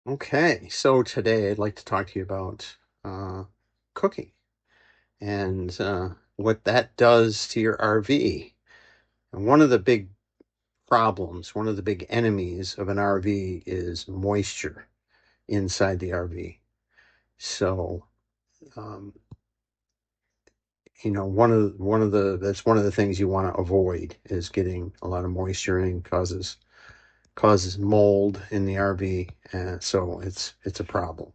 Okay, so today I'd like to talk to you about uh, cooking and what that does to your RV. And one of the big problems, one of the big enemies of an RV is moisture inside the RV. So, um, that's one of the things you want to avoid is getting a lot of moisture in causes mold in the RV, and so it's a problem.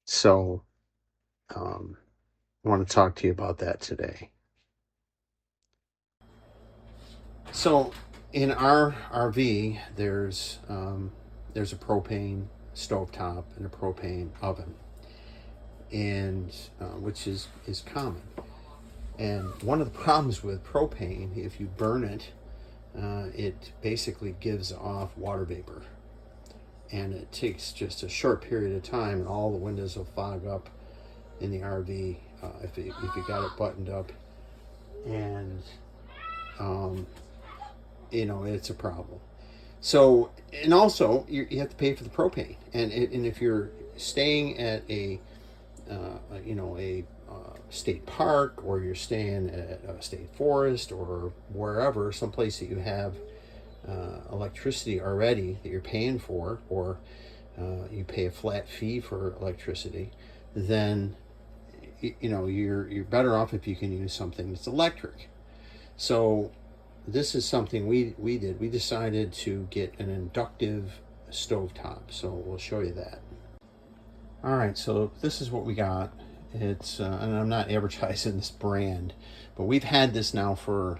So. Um, I want to talk to you about that today. So, in our RV, there's a propane stovetop and a propane oven, and which is common. And one of the problems with propane, if you burn it, it basically gives off water vapor, and it takes just a short period of time, and all the windows will fog up in the RV if you got it buttoned up, and um, it's a problem. So, and also you have to pay for the propane, and if you're staying at a state park, or you're staying at a state forest, or wherever, someplace that you have electricity already that you're paying for, or you pay a flat fee for electricity, then you're better off if you can use something that's electric. So this is something we did. We decided to get an inductive stovetop. So we'll show you that. All right, so this is what we got. It's and I'm not advertising this brand, but we've had this now for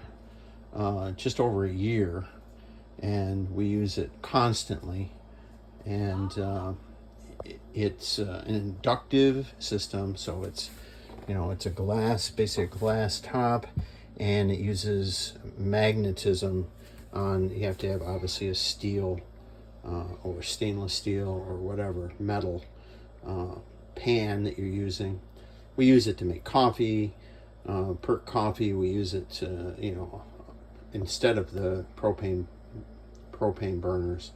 just over a year, and we use it constantly. And it's an inductive system, so it's a basic glass top, and it uses magnetism on. You have to have obviously a steel or stainless steel or whatever metal uh, pan that you're using. We use it to make coffee, perk coffee. We use it to, instead of the propane burners,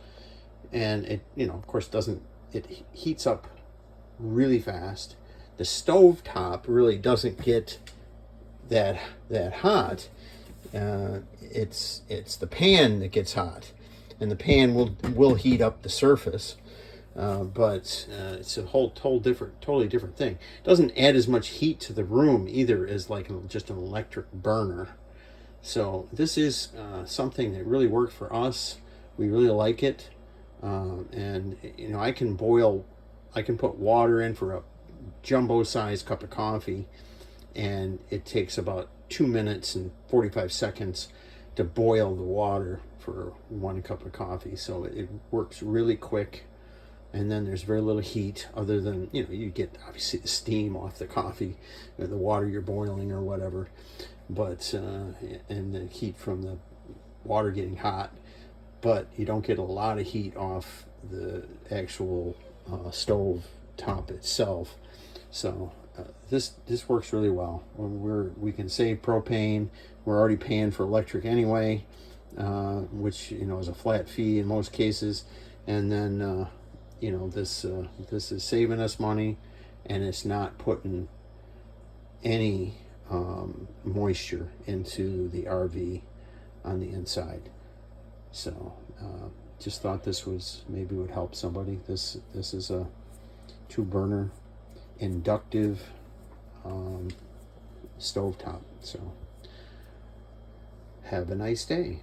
and it, of course, doesn't. It heats up really fast. The stove top really doesn't get that hot. It's the pan that gets hot, and the pan will heat up the surface. But it's a totally different thing. It doesn't add as much heat to the room either as like just an electric burner. So this is something that really worked for us. We really like it, and I can put water in for a jumbo-sized cup of coffee, and it takes about 2 minutes and 45 seconds to boil the water for 1 cup of coffee. So it works really quick, and then there's very little heat other than you get obviously the steam off the coffee or the water you're boiling or whatever, but and the heat from the water getting hot, but you don't get a lot of heat off the actual stove top itself. So this works really well. We can save propane. We're already paying for electric anyway, which is a flat fee in most cases, and then this is saving us money, and it's not putting any moisture into the RV on the inside. So just thought this was maybe would help somebody. This is a 2 burner inductive stovetop. So have a nice day.